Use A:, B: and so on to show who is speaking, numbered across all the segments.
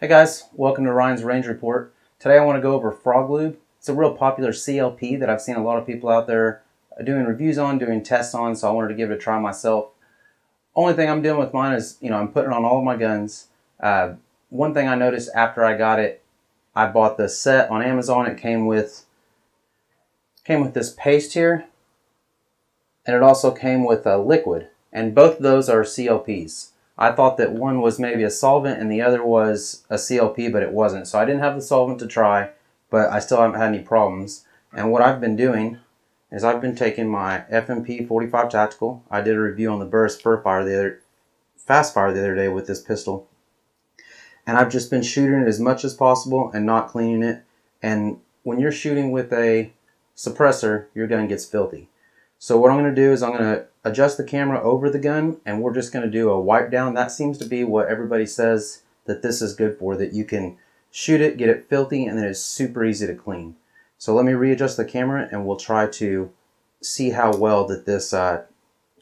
A: Hey guys, welcome to Ryan's Range Report. Today I want to go over FrogLube. It's a real popular CLP that I've seen a lot of people out there doing reviews on, doing tests on, so I wanted to give it a try myself. Only thing I'm doing with mine is, I'm putting it on all of my guns. One thing I noticed after I got it, I bought the set on Amazon. It came with this paste here, and it also came with a liquid, and both of those are CLPs. I thought that one was maybe a solvent and the other was a CLP, but it wasn't. So I didn't have the solvent to try, but I still haven't had any problems. And what I've been doing is I've been taking my FMP 45 Tactical. I did a review on the Burst Fast Fire the other day with this pistol. And I've just been shooting it as much as possible and not cleaning it. And when you're shooting with a suppressor, your gun gets filthy. So what I'm going to do is I'm going to adjust the camera over the gun, and we're just going to do a wipe down. That seems to be what everybody says that this is good for, that you can shoot it, get it filthy, and then it's super easy to clean. So let me readjust the camera and we'll try to see how well that this,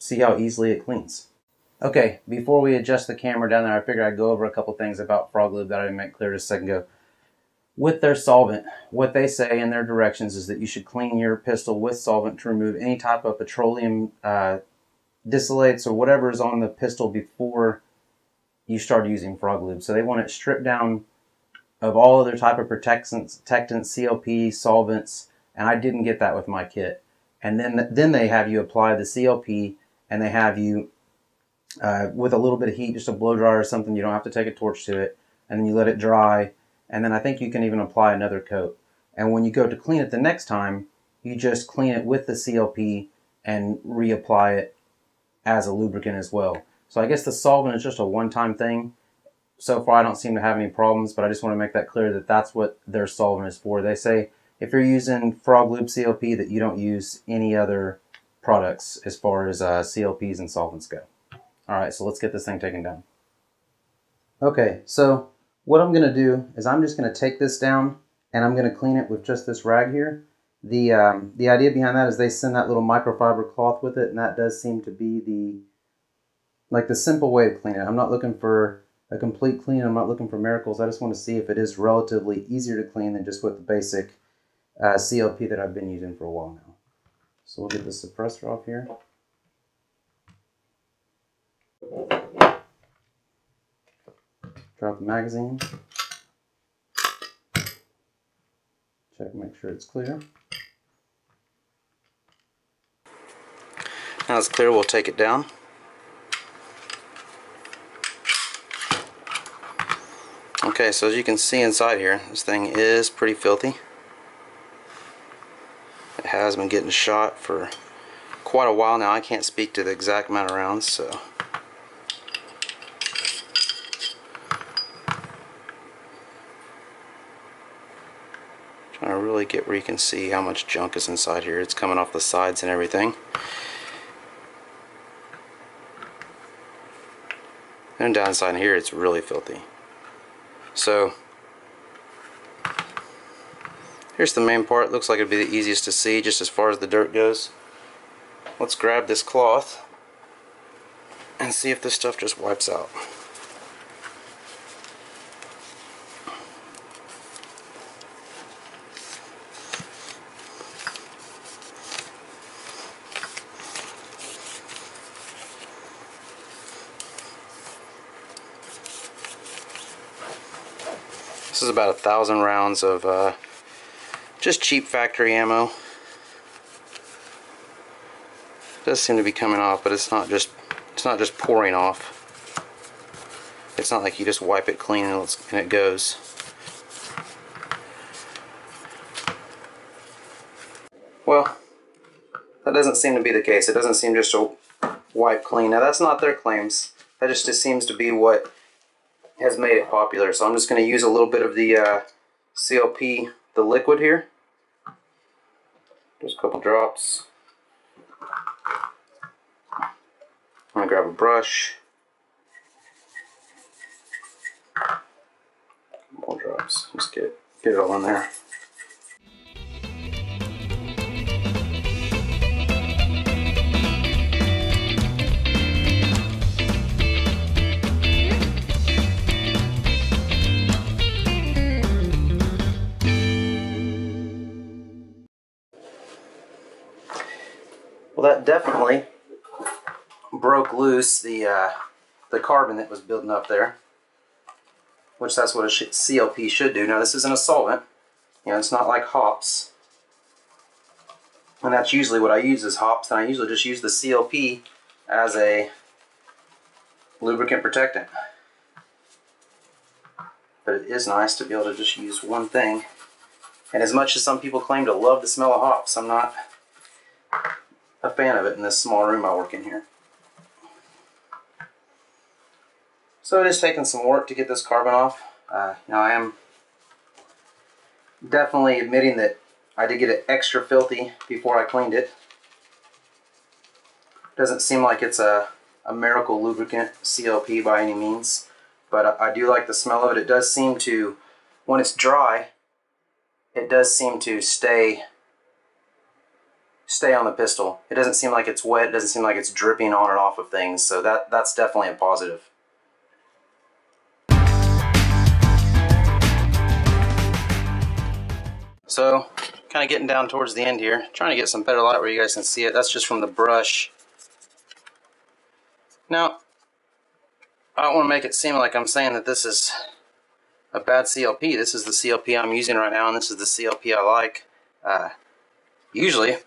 A: see how easily it cleans. Okay, before we adjust the camera down there, I figured I'd go over a couple things about FrogLube that I didn't make clear just a second ago. With their solvent, what they say in their directions is that you should clean your pistol with solvent to remove any type of petroleum distillates or whatever is on the pistol before you start using FrogLube. So they want it stripped down of all other type of protectants, CLP, solvents, and I didn't get that with my kit. And then they have you apply the CLP, and they have you with a little bit of heat, just a blow dryer or something. You don't have to take a torch to it, and then you let it dry. And then I think you can even apply another coat. And when you go to clean it the next time, you just clean it with the CLP and reapply it as a lubricant as well. So I guess the solvent is just a one-time thing. So far I don't seem to have any problems, but I just want to make that clear that that's what their solvent is for. They say if you're using FrogLube CLP that you don't use any other products as far as CLPs and solvents go. Alright, so let's get this thing taken down. Okay, so what I'm going to do is I'm just going to take this down and I'm going to clean it with just this rag here. The idea behind that is they send that little microfiber cloth with it, and that does seem to be the simple way to clean it. I'm not looking for a complete clean. I'm not looking for miracles. I just want to see if it is relatively easier to clean than just with the basic CLP that I've been using for a while now. So we'll get the suppressor off here. Drop the magazine. Check, make sure it's clear. Now it's clear, we'll take it down. Okay, so as you can see inside here, this thing is pretty filthy. It has been getting shot for quite a while now. I can't speak to the exact amount of rounds, so trying to really get where you can see how much junk is inside here. It's coming off the sides and everything. And down inside here it's really filthy. So here's the main part. Looks like it'd be the easiest to see just as far as the dirt goes. Let's grab this cloth and see if this stuff just wipes out. This is about 1,000 rounds of just cheap factory ammo. It does seem to be coming off, but it's not just pouring off. It's not like you just wipe it clean and it goes. Well, that doesn't seem to be the case. It doesn't seem just to wipe clean. Now that's not their claims. That just seems to be what has made it popular. So I'm just going to use a little bit of the CLP, the liquid here. Just a couple drops. I'm going to grab a brush. More drops. Just get it all in there. definitely broke loose the carbon that was building up there, which that's what a CLP should do. Now this isn't a solvent, you know, it's not like hops, and that's usually what I use is hops, and I usually just use the CLP as a lubricant protectant. But it is nice to be able to just use one thing. And as much as some people claim to love the smell of hops, I'm not a fan of it in this small room I work in here. So it is taking some work to get this carbon off. Now I am definitely admitting that I did get it extra filthy before I cleaned it. Doesn't seem like it's a miracle lubricant CLP by any means, but I do like the smell of it. It does seem to, when it's dry, it does seem to stay on the pistol. It doesn't seem like it's wet. It doesn't seem like it's dripping on and off of things. So that's definitely a positive. So kind of getting down towards the end here, trying to get some better light where you guys can see it. That's just from the brush. Now, I don't want to make it seem like I'm saying that this is a bad CLP. This is the CLP I'm using right now, and this is the CLP I like. Usually,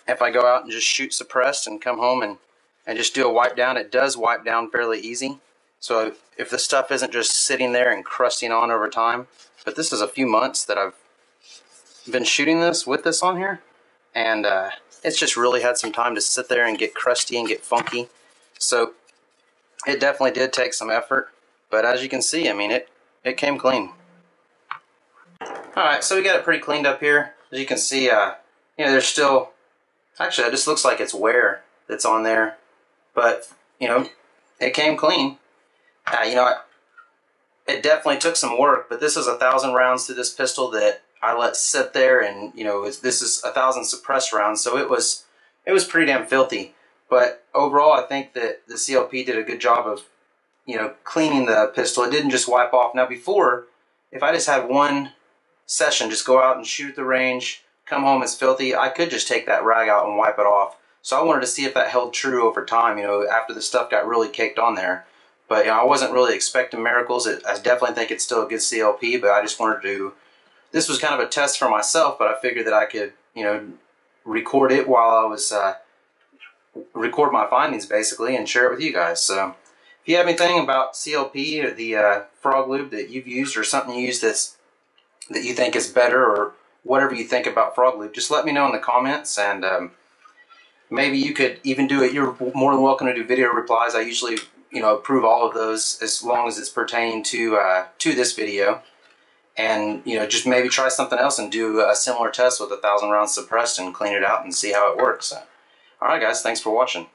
A: if I go out and just shoot suppressed and come home and just do a wipe down, it does wipe down fairly easy. So if the stuff isn't just sitting there and crusting on over time, but this is a few months that I've been shooting this with this on here, and it's just really had some time to sit there and get crusty and get funky. So it definitely did take some effort, but as you can see, I mean, it came clean. Alright, so we got it pretty cleaned up here. As you can see, you know, there's still, actually it just looks like it's wear that's on there, but you know, it came clean. You know, it definitely took some work, but this is 1,000 rounds through this pistol that I let sit there, and you know, this is 1,000 suppressed rounds, so it was pretty damn filthy. But overall, I think that the CLP did a good job of, you know, cleaning the pistol. It didn't just wipe off. Now before, if I just had one session, just go out and shoot at the range, come home, it's filthy, I could just take that rag out and wipe it off. So I wanted to see if that held true over time, you know, after the stuff got really caked on there. But you know, I wasn't really expecting miracles. I definitely think it's still a good CLP, but I just wanted to, this was kind of a test for myself, but I figured that I could, you know, record it while I was, record my findings basically and share it with you guys. So if you have anything about CLP or the FrogLube that you've used, or something you use that you think is better, or whatever you think about FrogLube, just let me know in the comments, and maybe you could even do it. You're more than welcome to do video replies. I usually, you know, approve all of those as long as it's pertaining to this video. And you know, just maybe try something else and do a similar test with 1,000 rounds suppressed and clean it out and see how it works. Alright guys, thanks for watching.